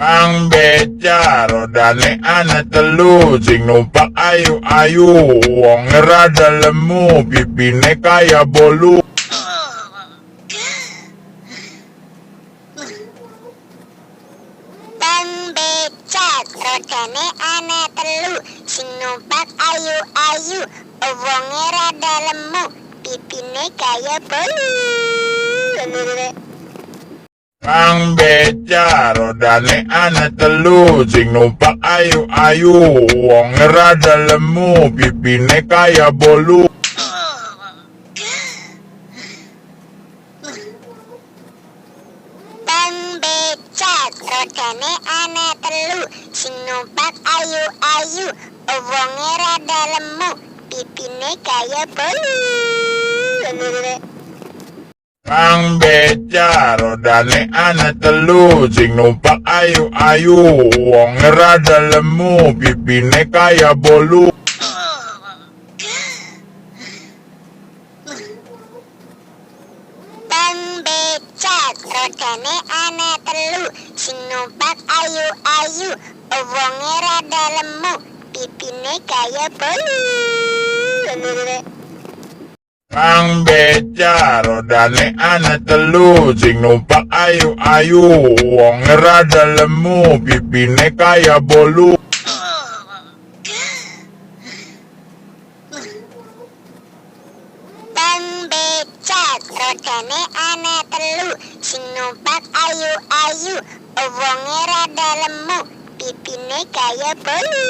Kang beca rodane ana telu, sing numpak ayu-ayu, wong rada lemu, pipine kaya bolu. Kang beca rodane ana telu, sing numpak ayu-ayu, wong rada lemu, pipine kaya bolu. Kang beca rodane ana telu, sing numpak ayu-ayu, wong rada lemu, pipine kaya bolu. Kang beca rodane ana telu, sing numpak ayu-ayu, wong rada lemu, pipine kaya bolu. Kang beca rodane ana telu, sing numpak ayu-ayu, wong rada lemu, pipine kaya bolu. Kang beca rodane ana telu, sing numpak ayu-ayu, wong rada lemu, pipine kaya bolu. Kang beca rodane ana telu, sing numpak ayu-ayu, wong rada lemu, pipine kaya bolu. Kang beca rodane ana telu, sing numpak ayu-ayu, wong rada lemu, pipine kaya bolu.